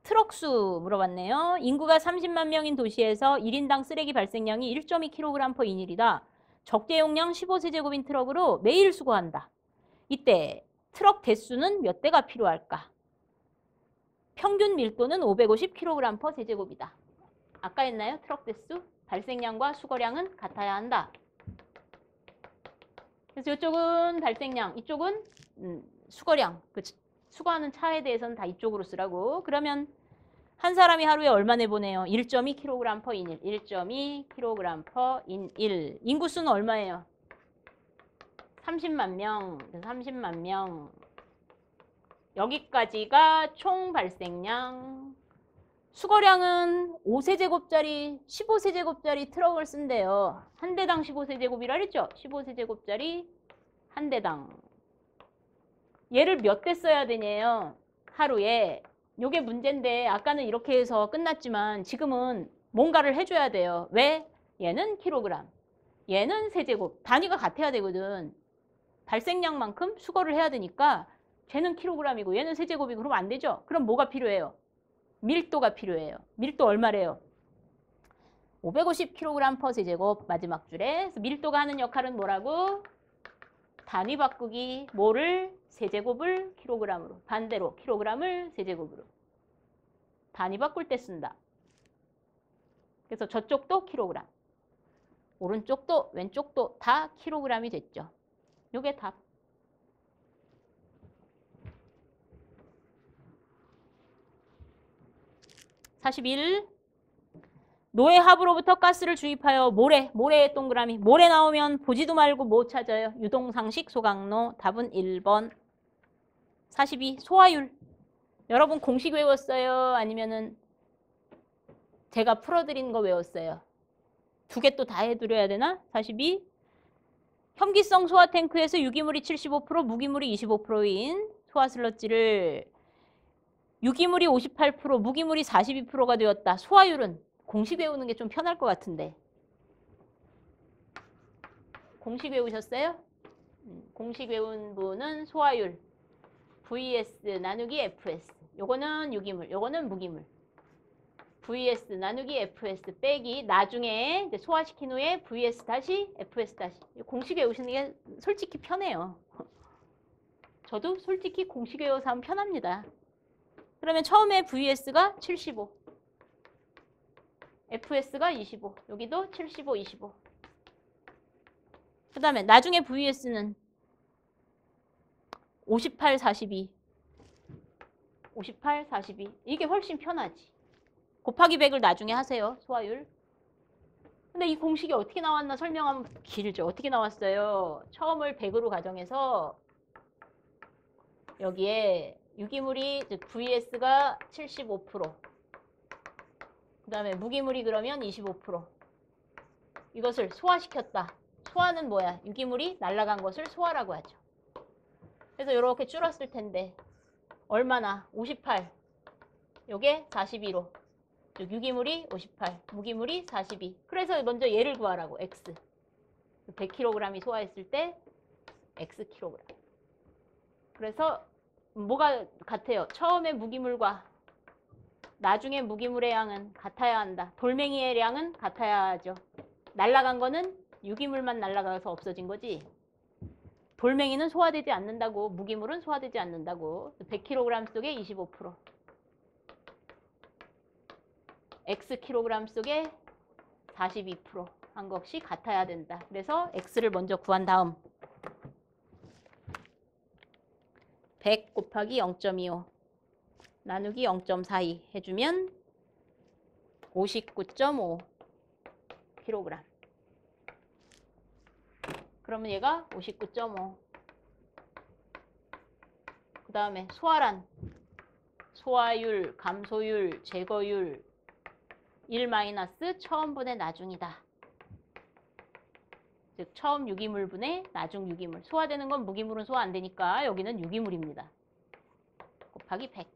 트럭수 물어봤네요. 인구가 30만 명인 도시에서 1인당 쓰레기 발생량이 1.2kg/인일이다. 적재 용량 15세제곱인 트럭으로 매일 수거한다. 이때 트럭 대수는 몇 대가 필요할까? 평균 밀도는 550kg/세제곱이다. 아까 했나요? 트럭 대수, 발생량과 수거량은 같아야 한다. 그래서 이쪽은 발생량, 이쪽은 수거량. 수거하는 차에 대해서는 다 이쪽으로 쓰라고. 그러면 한 사람이 하루에 얼마 내보내요? 1.2kg/인일. 1.2kg/인일. 인구수는 얼마예요? 30만 명. 30만 명. 여기까지가 총 발생량. 수거량은 5세제곱짜리, 15세제곱짜리 트럭을 쓴대요. 한 대당 15세제곱이라 그랬죠? 15세제곱짜리 한 대당. 얘를 몇 대 써야 되냐요? 하루에. 요게 문제인데 아까는 이렇게 해서 끝났지만 지금은 뭔가를 해줘야 돼요. 왜? 얘는 킬로그램, 얘는 세제곱. 단위가 같아야 되거든. 발생량만큼 수거를 해야 되니까 쟤는 킬로그램이고 얘는 세제곱이고 그러면 안 되죠? 그럼 뭐가 필요해요? 밀도가 필요해요. 밀도 얼마래요? 550kg/세제곱 마지막 줄에. 그래서 밀도가 하는 역할은 뭐라고? 단위 바꾸기. 뭐를? 세제곱을 킬로그램으로. 반대로 킬로그램을 세제곱으로. 단위 바꿀 때 쓴다. 그래서 저쪽도 킬로그램. 오른쪽도 왼쪽도 다 킬로그램이 됐죠. 요게 답. 41. 노예 하부로부터 가스를 주입하여 모래에 동그라미. 모래 나오면 보지도 말고 뭐 찾아요? 유동상식 소각로. 답은 1번. 42. 소화율. 여러분 공식 외웠어요? 아니면은 제가 풀어드린 거 외웠어요? 두 개 또 다 해드려야 되나? 42. 혐기성 소화 탱크에서 유기물이 75%, 무기물이 25%인 소화 슬러지를 유기물이 58%, 무기물이 42%가 되었다. 소화율은 공식 외우는 게 좀 편할 것 같은데. 공식 외우셨어요? 공식 외운 분은 소화율 VS 나누기 FS. 요거는 유기물, 요거는 무기물. VS 나누기 FS 빼기 나중에 이제 소화시킨 후에 VS 다시 FS 다시. 공식 외우시는 게 솔직히 편해요. 저도 솔직히 공식 외워서 하면 편합니다. 그러면 처음에 VS가 75, FS가 25, 여기도 75, 25. 그 다음에 나중에 VS는 58, 42, 58, 42. 이게 훨씬 편하지. 곱하기 100을 나중에 하세요. 소화율. 근데 이 공식이 어떻게 나왔나 설명하면 길죠. 어떻게 나왔어요? 처음을 100으로 가정해서 여기에 유기물이 즉 VS가 75%, 그 다음에 무기물이 그러면 25%. 이것을 소화시켰다. 소화는 뭐야? 유기물이 날아간 것을 소화라고 하죠. 그래서 이렇게 줄었을 텐데 얼마나? 58. 요게 42로. 즉 유기물이 58, 무기물이 42. 그래서 먼저 얘를 구하라고. X. 100kg이 소화했을 때 X kg. 그래서 뭐가 같아요? 처음에 무기물과 나중에 무기물의 양은 같아야 한다. 돌멩이의 양은 같아야 하죠. 날아간 거는 유기물만 날아가서 없어진 거지. 돌멩이는 소화되지 않는다고. 무기물은 소화되지 않는다고. 100kg 속에 25%. Xkg 속에 42%한 것이 같아야 된다. 그래서 X를 먼저 구한 다음 100 곱하기 0.25 나누기 0.42 해주면 59.5kg. 그러면 얘가 59.5. 그 다음에 소화란, 소화율, 감소율, 제거율 1 마이너스 처음분의 나중이다. 즉 처음 유기물분의 나중 유기물. 소화되는 건 무기물은 소화 안 되니까 여기는 유기물입니다. 곱하기 100.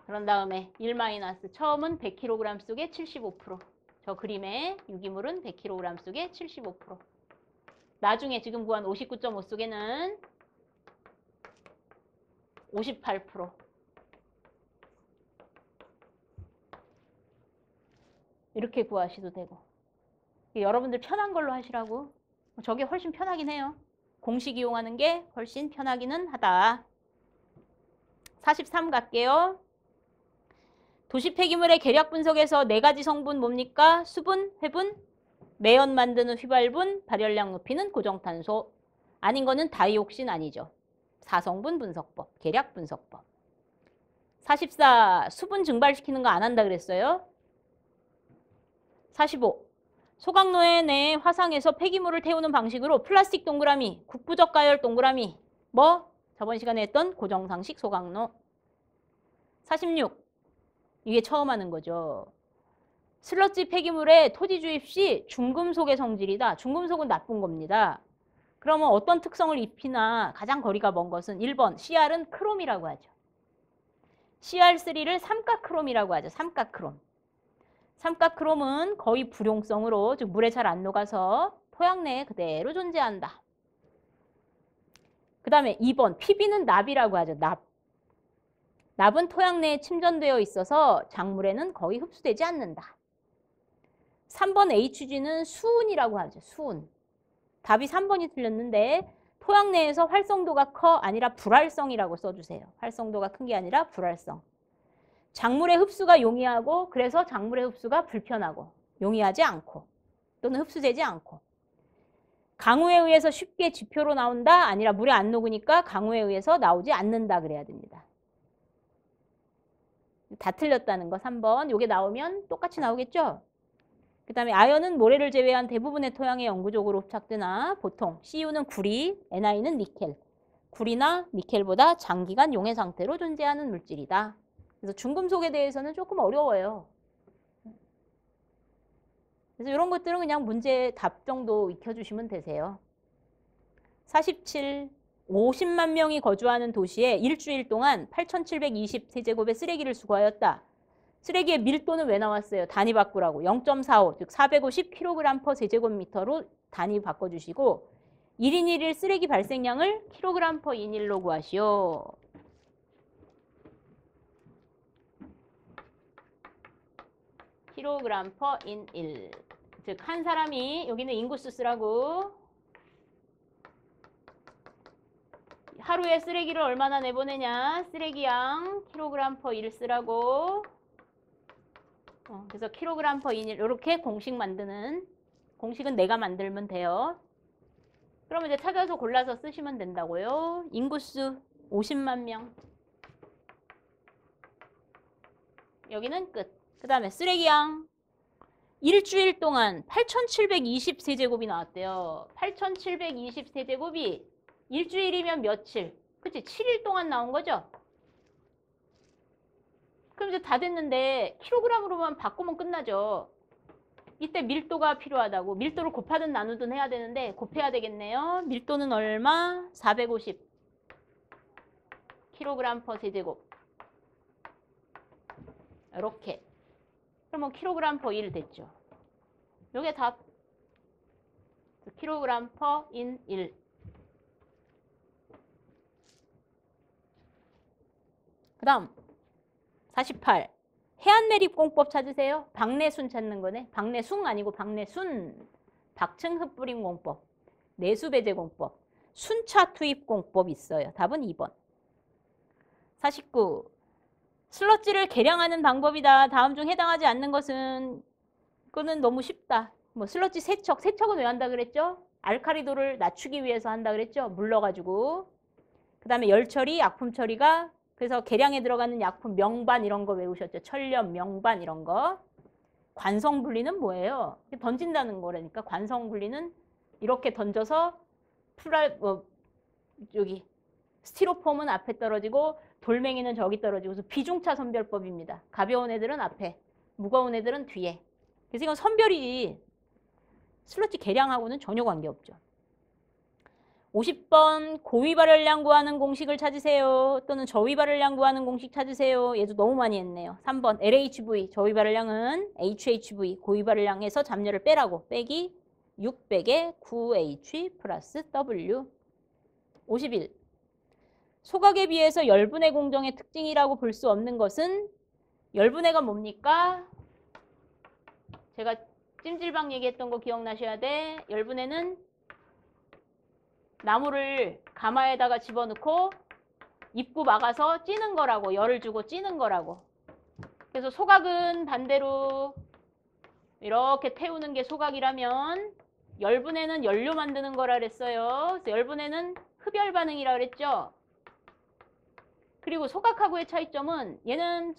그런 다음에 1 마이너스 처음은 100kg 속에 75%. 저 그림의 유기물은 100kg 속에 75%. 나중에 지금 구한 59.5 속에는 58%. 이렇게 구하셔도 되고. 여러분들 편한 걸로 하시라고. 저게 훨씬 편하긴 해요. 공식 이용하는 게 훨씬 편하기는 하다. 43 갈게요. 도시 폐기물의 계략 분석에서 4가지 성분 뭡니까? 수분, 회분, 매연 만드는 휘발분, 발열량 높이는 고정탄소. 아닌 거는 다이옥신 아니죠. 4성분 분석법, 계략 분석법. 44. 수분 증발시키는 거 안 한다 그랬어요? 45. 소각로에 내 화상에서 폐기물을 태우는 방식으로 플라스틱 동그라미, 국부적 가열 동그라미, 뭐? 저번 시간에 했던 고정상식 소각로. 46. 이게 처음 하는 거죠. 슬러지 폐기물에 토지 주입 시 중금속의 성질이다. 중금속은 나쁜 겁니다. 그러면 어떤 특성을 입히나 가장 거리가 먼 것은 1번 CR은 크롬이라고 하죠. CR3를 삼각크롬이라고 하죠. 삼각크롬. 삼각크롬은 거의 불용성으로 즉 물에 잘 안 녹아서 토양 내에 그대로 존재한다. 그 다음에 2번 PB는 납이라고 하죠. 납. 납은 토양 내에 침전되어 있어서 작물에는 거의 흡수되지 않는다. 3번 HG는 수은이라고 하죠. 수은. 답이 3번이 틀렸는데 토양 내에서 활성도가 커 아니라 불활성이라고 써주세요. 활성도가 큰 게 아니라 불활성. 작물의 흡수가 용이하고 그래서 작물의 흡수가 불편하고 용이하지 않고 또는 흡수되지 않고. 강우에 의해서 쉽게 지표로 나온다 아니라 물에 안 녹으니까 강우에 의해서 나오지 않는다 그래야 됩니다. 다 틀렸다는 거 3번. 요게 나오면 똑같이 나오겠죠? 그 다음에 아연은 모래를 제외한 대부분의 토양에 영구적으로 흡착되나 보통 CU는 구리, NI는 니켈. 구리나 니켈보다 장기간 용해 상태로 존재하는 물질이다. 그래서 중금속에 대해서는 조금 어려워요. 그래서 이런 것들은 그냥 문제 답 정도 익혀주시면 되세요. 47. 50만 명이 거주하는 도시에 일주일 동안 8,720세제곱의 쓰레기를 수거하였다. 쓰레기의 밀도는 왜 나왔어요? 단위 바꾸라고. 0.45, 즉 450kg/세제곱미터로 단위 바꿔주시고 1인 1일 쓰레기 발생량을 kg/인일로 구하시오. kg/인일. 즉 한 사람이 여기는 인구수 쓰라고. 하루에 쓰레기를 얼마나 내보내냐? 쓰레기양 kg/일 쓰라고. 그래서 kg/인일 이렇게 공식 만드는. 공식은 내가 만들면 돼요. 그럼 이제 찾아서 골라서 쓰시면 된다고요. 인구수 50만 명. 여기는 끝. 그 다음에 쓰레기양. 일주일 동안 8,720세제곱이 나왔대요. 8,720세제곱이 일주일이면 며칠? 그치? 7일 동안 나온 거죠? 그럼 이제 다 됐는데 킬로그램으로만 바꾸면 끝나죠. 이때 밀도가 필요하다고. 밀도를 곱하든 나누든 해야 되는데 곱해야 되겠네요. 밀도는 얼마? 450 킬로그램 퍼 세제곱. 이렇게. 그러면 킬로그램 퍼 1 됐죠. 요게 답. 킬로그램 퍼 인 1. 그 다음 48. 해안매립공법 찾으세요. 박내순 찾는 거네. 박내숭 아니고 박내순. 박층 흩뿌림 공법. 내수배제공법. 순차 투입공법 있어요. 답은 2번. 49. 슬러지를 계량하는 방법이다. 다음 중 해당하지 않는 것은 그거는 너무 쉽다. 뭐 슬러지 세척. 세척은 왜 한다 그랬죠? 알카리도를 낮추기 위해서 한다 그랬죠? 물러가지고. 그 다음에 열처리, 약품 처리가 그래서 계량에 들어가는 약품 명반 이런 거 외우셨죠? 천렴, 명반 이런 거. 관성 분리는 뭐예요? 던진다는 거라니까. 관성 분리는 이렇게 던져서 여기 스티로폼은 앞에 떨어지고 돌멩이는 저기 떨어지고 그래서 비중차 선별법입니다. 가벼운 애들은 앞에, 무거운 애들은 뒤에. 그래서 이건 선별이 슬러지 계량하고는 전혀 관계없죠. 50번 고위 발열량 구하는 공식을 찾으세요. 또는 저위 발열량 구하는 공식 찾으세요. 얘도 너무 많이 했네요. 3번 LHV 저위 발열량은 HHV 고위 발열량에서 잡열을 빼라고. 빼기 600에 9H 플러스 W. 51. 소각에 비해서 열분해 공정의 특징이라고 볼 수 없는 것은 열분해가 뭡니까? 제가 찜질방 얘기했던 거 기억나셔야 돼. 열분해는 나무를 가마에다가 집어넣고 입구 막아서 찌는 거라고. 열을 주고 찌는 거라고. 그래서 소각은 반대로 이렇게 태우는 게 소각이라면 열분해는 연료 만드는 거라 그랬어요. 그래서 열분해는 흡열 반응이라 그랬죠. 그리고 소각하고의 차이점은 얘는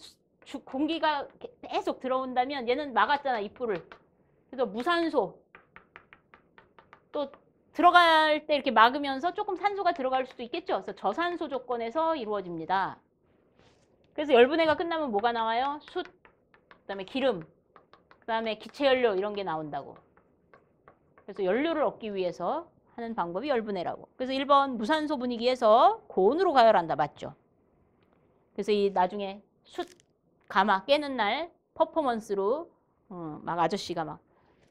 공기가 계속 들어온다면 얘는 막았잖아, 입구를. 그래서 무산소. 또 들어갈 때 이렇게 막으면서 조금 산소가 들어갈 수도 있겠죠. 그래서 저산소 조건에서 이루어집니다. 그래서 열분해가 끝나면 뭐가 나와요? 숯, 그다음에 기름, 그다음에 기체연료 이런 게 나온다고. 그래서 연료를 얻기 위해서 하는 방법이 열분해라고. 그래서 1번 무산소 분위기에서 고온으로 가열한다. 맞죠? 그래서 이 나중에 숯, 가마 깨는 날 퍼포먼스로 막 아저씨가 막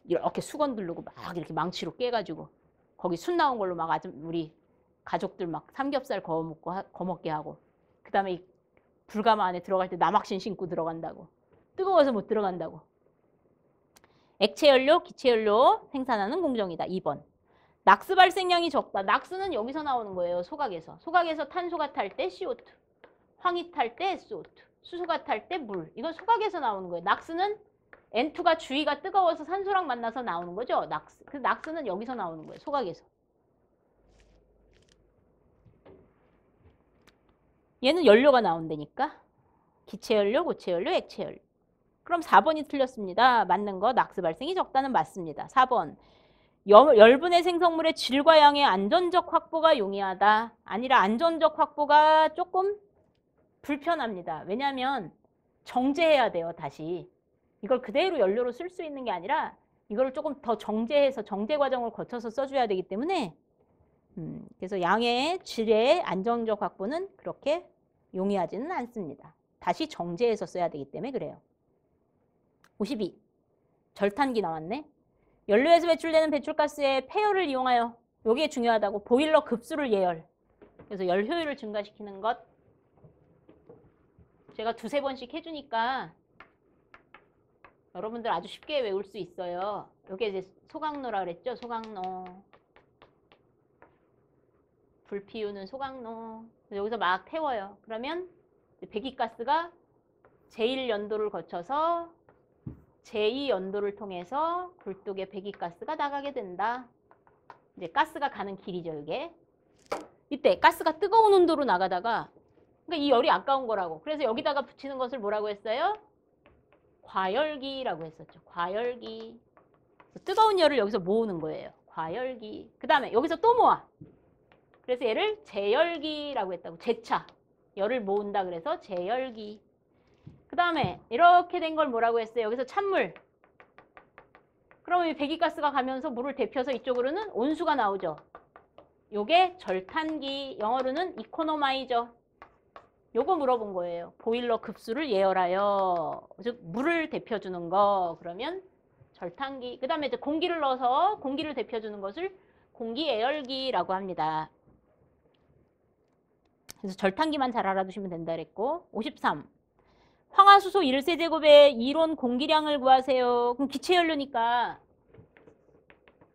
이렇게 수건 두르고 막 이렇게 망치로 깨가지고 거기 숯 나온 걸로 막 우리 가족들 막 삼겹살 거먹게 하고 그 다음에 이 불가마 안에 들어갈 때 남학신 신고 들어간다고. 뜨거워서 못 들어간다고. 액체연료, 기체연료 생산하는 공정이다. 2번. 낙스 발생량이 적다. 낙스는 여기서 나오는 거예요. 소각에서. 소각에서 탄소가 탈 때 CO2, 황이 탈 때 SO2, 수소가 탈 때 물. 이건 소각에서 나오는 거예요. 낙스는 N2가 주위가 뜨거워서 산소랑 만나서 나오는 거죠. 낙스. 그 낙스는 여기서 나오는 거예요. 소각에서. 얘는 연료가 나온다니까. 기체연료, 고체연료, 액체연료. 그럼 4번이 틀렸습니다. 맞는 거 낙스 발생이 적다는 맞습니다. 4번. 열분해 생성물의 질과 양의 안전적 확보가 용이하다. 아니라 안전적 확보가 조금 불편합니다. 왜냐하면 정제해야 돼요. 다시. 이걸 그대로 연료로 쓸 수 있는 게 아니라 이걸 조금 더 정제해서 정제 과정을 거쳐서 써줘야 되기 때문에 그래서 양의 질의 안정적 확보는 그렇게 용이하지는 않습니다. 다시 정제해서 써야 되기 때문에 그래요. 52. 절탄기 나왔네. 연료에서 배출되는 배출가스의 폐열을 이용하여 이게 중요하다고. 보일러 급수를 예열. 그래서 열 효율을 증가시키는 것. 제가 두세 번씩 해주니까 여러분들 아주 쉽게 외울 수 있어요. 이게 이제 소각로라 그랬죠? 소각로. 불 피우는 소각로. 여기서 막 태워요. 그러면 배기가스가 제1연도를 거쳐서 제2연도를 통해서 굴뚝에 배기가스가 나가게 된다. 이제 가스가 가는 길이죠, 이게. 이때 가스가 뜨거운 온도로 나가다가 그러니까 이 열이 아까운 거라고. 그래서 여기다가 붙이는 것을 뭐라고 했어요? 과열기라고 했었죠. 과열기. 뜨거운 열을 여기서 모으는 거예요. 과열기. 그 다음에 여기서 또 모아. 그래서 얘를 제열기라고 했다고. 제차. 열을 모은다 그래서 제열기. 그 다음에 이렇게 된 걸 뭐라고 했어요? 여기서 찬물. 그러면 이 배기가스가 가면서 물을 데펴서 이쪽으로는 온수가 나오죠. 요게 절탄기. 영어로는 이코노마이저. 요거 물어본 거예요. 보일러 급수를 예열하여. 즉 물을 데펴주는 거. 그러면 절탄기. 그 다음에 이제 공기를 넣어서 공기를 데펴주는 것을 공기 예열기라고 합니다. 그래서 절탄기만 잘 알아두시면 된다 그랬고. 53. 황화수소 1세제곱의 이론 공기량을 구하세요. 그럼 기체연료니까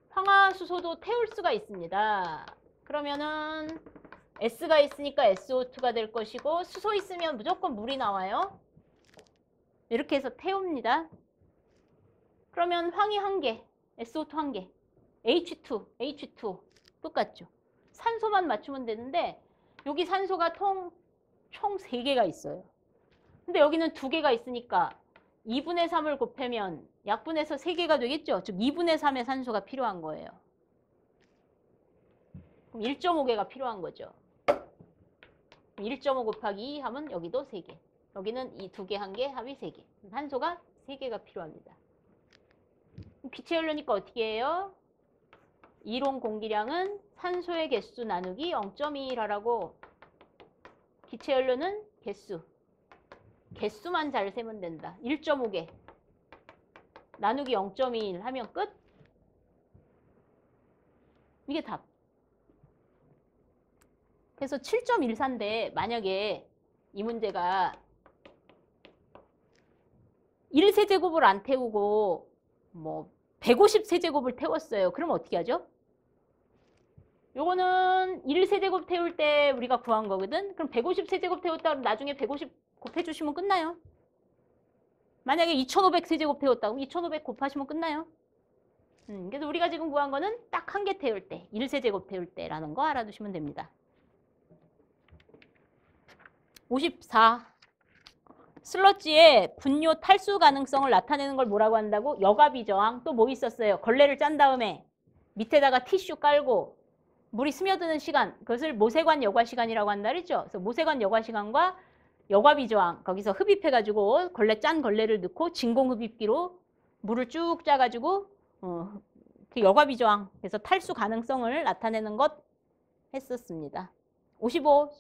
황화수소도 태울 수가 있습니다. 그러면은 S가 있으니까 SO2가 될 것이고 수소 있으면 무조건 물이 나와요. 이렇게 해서 태웁니다. 그러면 황이 1개, SO2 1개, H2 똑같죠. 산소만 맞추면 되는데 여기 산소가 총 3개가 있어요. 근데 여기는 2개가 있으니까 2분의 3을 곱하면 약분해서 3개가 되겠죠. 즉 2분의 3의 산소가 필요한 거예요. 그럼 1.5개가 필요한 거죠. 1.5 곱하기 2 하면 여기도 3개. 여기는 이 2개, 1개 합이 3개. 산소가 3개가 필요합니다. 기체연료니까 어떻게 해요? 이론 공기량은 산소의 개수 나누기 0.21하라고. 기체연료는 개수. 개수만 잘 세면 된다. 1.5개 나누기 0.21 하면 끝. 이게 답. 그래서 7.14인데 만약에 이 문제가 1세제곱을 안 태우고 뭐 150세제곱을 태웠어요. 그럼 어떻게 하죠? 요거는 1세제곱 태울 때 우리가 구한 거거든. 그럼 150세제곱 태웠다 그러면 나중에 150 곱해주시면 끝나요. 만약에 2500세제곱 태웠다 그럼 2500 곱하시면 끝나요. 그래서 우리가 지금 구한 거는 딱 1개 태울 때, 1세제곱 태울 때라는 거 알아두시면 됩니다. 54. 슬러지의 분뇨 탈수 가능성을 나타내는 걸 뭐라고 한다고? 여과비 저항. 또 뭐 있었어요? 걸레를 짠 다음에 밑에다가 티슈 깔고 물이 스며드는 시간, 그것을 모세관 여과 시간이라고 한다 그랬죠? 그래서 모세관 여과 시간과 여과비 저항, 거기서 흡입해가지고 짠 걸레를 넣고 진공 흡입기로 물을 쭉 짜가지고 그 여과비 저항, 그래서 탈수 가능성을 나타내는 것 했었습니다. 55.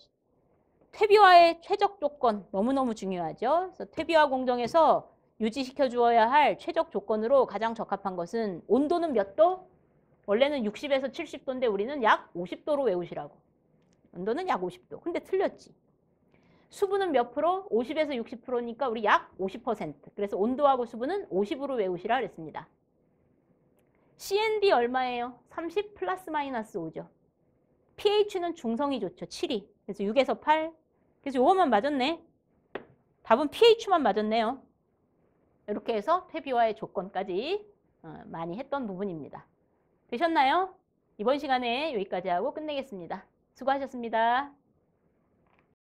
퇴비화의 최적 조건 너무너무 중요하죠. 그래서 퇴비화 공정에서 유지시켜 주어야 할 최적 조건으로 가장 적합한 것은 온도는 몇 도? 원래는 60에서 70도인데 우리는 약 50도로 외우시라고. 온도는 약 50도. 근데 틀렸지. 수분은 몇 프로? 50에서 60%니까 우리 약 50%. 그래서 온도하고 수분은 50으로 외우시라 그랬습니다. CND 얼마예요? 30 플러스 마이너스 5죠. pH는 중성이 좋죠. 7이. 그래서 6에서 8. 그래서 요것만 맞았네. 답은 pH만 맞았네요. 이렇게 해서 퇴비화의 조건까지 많이 했던 부분입니다. 되셨나요? 이번 시간에 여기까지 하고 끝내겠습니다. 수고하셨습니다.